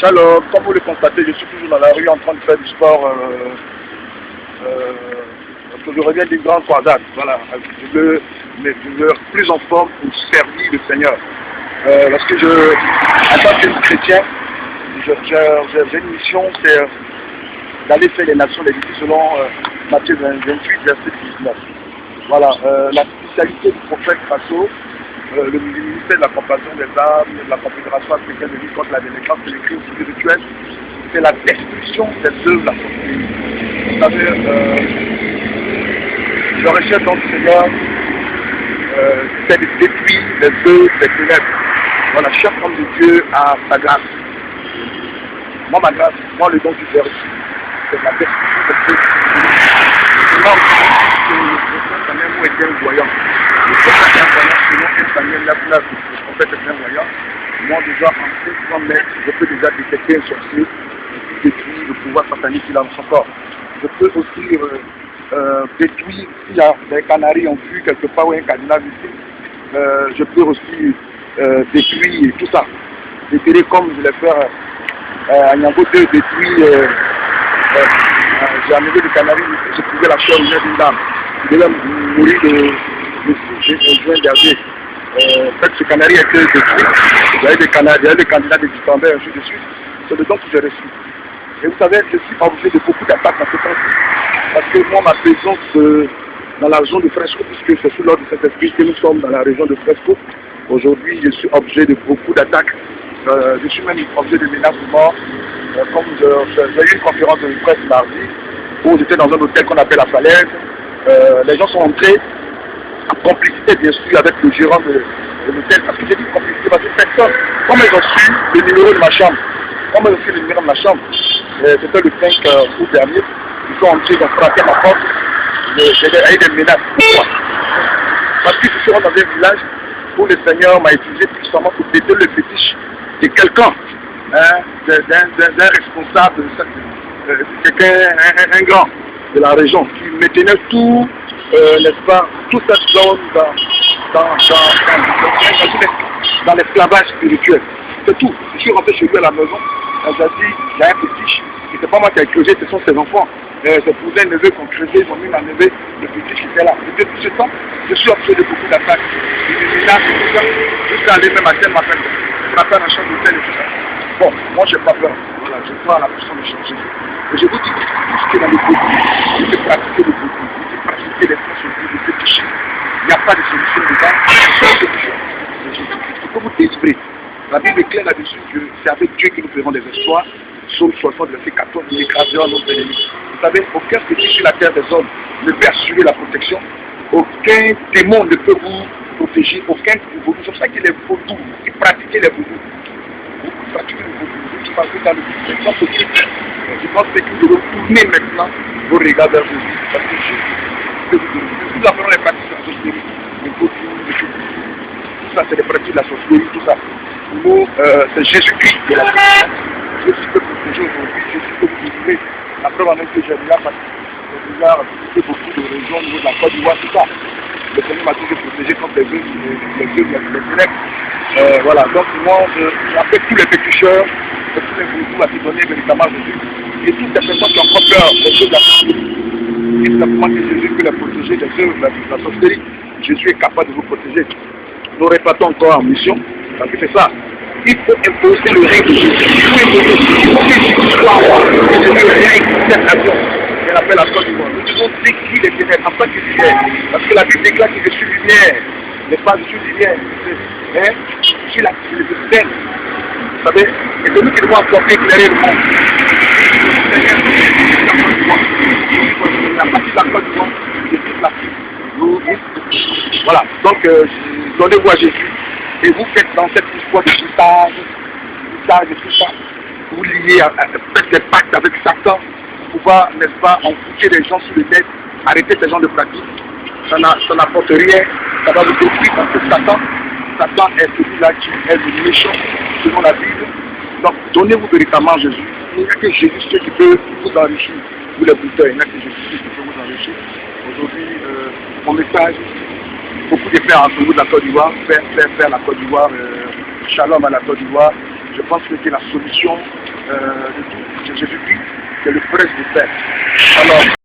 Alors, comme vous le constatez, je suis toujours dans la rue en train de faire du sport. Parce que je reviens d'une grande croisade. Voilà, je veux être plus en forme pour servir le Seigneur. Parce que en tant que chrétien, j'ai une mission, c'est d'aller faire les nations des disciples selon Matthieu 28, verset 19. Voilà, la spécialité du prophète Faso, le ministère de la compassion des âmes, de la Confédération africaine de lutte contre la délinquance et les crimes spirituels, c'est la destruction des œuvres de la société. Vous savez, le recherche dans le Seigneur, c'est de détruire les œuvres des ténèbres. Voilà, chaque homme de Dieu a sa grâce. Moi, ma grâce, moi, le don que j'ai reçu, c'est la destruction des œuvres. Non, c'est même où était un voyant. Le prophète est un voyant, selon 1 Samuel 9, le prophète est un voyant. Moi, déjà, en 500 mètres, je peux déjà détecter un sorcier, détruire le pouvoir satanique qu'il a dans son corps. Je peux aussi détruire, s'il y a des canaris en vue quelque part ou un cardinal ici, je peux aussi détruire tout ça. Détruire comme je l'ai fait à Niambo 2, détruire, j'ai amené le canari ici, j'ai trouvé la chair humaine d'une dame. Il devait mourir de juin dernier. Fait ce canari a été détruit, il y a eu des candidats des dispensaires, ainsi de suite. C'est le don que j'ai reçu. Et vous savez, je suis obligé de beaucoup d'attaques dans ce temps-ci. Parce que moi, ma présence dans la région de Fresco, puisque c'est sous l'ordre de cet esprit que nous sommes dans la région de Fresco, aujourd'hui, je suis objet de beaucoup d'attaques. Je suis même objet de menaces de mort. Comme j'ai eu une conférence de presse mardi, où j'étais dans un hôtel qu'on appelle la Falaise. Les gens sont entrés en complicité, bien sûr, avec le gérant de l'hôtel. Parce que j'ai dit complicité, parce que personne, comme ils ont su le numéro de ma chambre, c'était le 5 août dernier, ils sont entrés, ils ont frappé ma porte, j'ai eu des menaces. Pourquoi? Parce que je suis dans un village où le Seigneur m'a utilisé puissamment pour détruire le fétiche de quelqu'un, d'un responsable, un grand de la région, qui me tenait tout, n'est-ce pas, toute cette zone dans l'esclavage spirituel. C'est tout. Je suis rentré chez lui à la maison, j'ai dit, il y a un fétiche, et c'est pas moi qui ai creusé, ce sont ses enfants. Ses cousins, neveux qui ont creusé, ils ont mis ma neveu, le fétiche était là. Et depuis ce temps, je suis obligé de beaucoup d'attaques. Jusqu'à aller même à tel m'appelle la chambre d'hôtel et tout ça. Bon, moi j'ai pas peur. Voilà, je crois à la puissance de Jésus. Et je vous dis que tout ce qui est dans le bouddhisme, il faut pratiquer le bouddhisme, il faut pratiquer les principes du fétiche. Il n'y a pas de solution dedans. Il faut vous désespérer. La Bible est claire là-dessus que c'est avec Dieu que nous ferons des exploits. Psaume 60, verset 14, nous écrasons nos ennemis. Vous savez, aucun fétiche sur la terre des hommes ne peut assurer la protection. Aucun démon ne peut vous protéger, aucun vaudou. C'est pour ça qu'il est vaudou, qui pratiquait les vaudous. Vous pratiquez le vaudou, vous passez dans le possible. Je pense que vous devez tourner maintenant vos regards vers vous. Parce que nous apprenons les pratiques de la sorcellerie, le vaudou, le vaudou. Tout ça, c'est les pratiques de la sorcellerie, tout ça. Nous, c'est Jésus-Christ qui est la sorcellerie. Jésus peut protéger aujourd'hui, Jésus peut vous délivrer. La preuve en est que j'ai déjà visité beaucoup de régions au niveau de la Côte d'Ivoire, tout ça. Le Seigneur m'a toujours protégé contre les directs. Voilà, donc moi, j'appelle tous les péticheurs, tous les groupes à se donner véritablement Jésus. Et toutes les personnes qui ont encore peur des choses de la sorcellerie. Et simplement que Jésus peut les protéger des œuvres de la sorcellerie. Jésus est capable de vous protéger. Nous répétons encore en mission, parce que c'est ça. Il faut imposer le règne de Jésus. Il faut imposer que Jésus soit roi. Que Jésus règne cette nation. Elle appelle la Côte d'Ivoire. Nous devons décrire les ténèbres en tant que lumière. Parce que la Bible déclare que je suis lumière. N'est pas je suis lumière. Je suis la lumière. Vous savez, et c'est nous qui devons encore éclairer le monde. La partie de la Côte d'Ivoire, c'est toute l'Afrique. Voilà. Donc, donnez-vous à Jésus. Et vous faites dans cette histoire de poussage et tout ça, vous liez, faites des pactes avec Satan pour pouvoir, n'est-ce pas, enfourcher les gens sur le net, arrêter ces gens de pratique. Ça n'apporte rien, ça va vous détruire parce que Satan est celui-là qui est le méchant selon la Bible. Donc donnez-vous véritablement Jésus. Il n'y a que Jésus qui peut vous enrichir, vous les bouteurs, il n'y a que Jésus qui peut vous enrichir. Aujourd'hui, mon message, beaucoup de frères entre vous de la Côte d'Ivoire, faire la Côte d'Ivoire, shalom à la Côte d'Ivoire. Je pense que la solution de tout Jésus-Christ, c'est le prince de paix. Alors,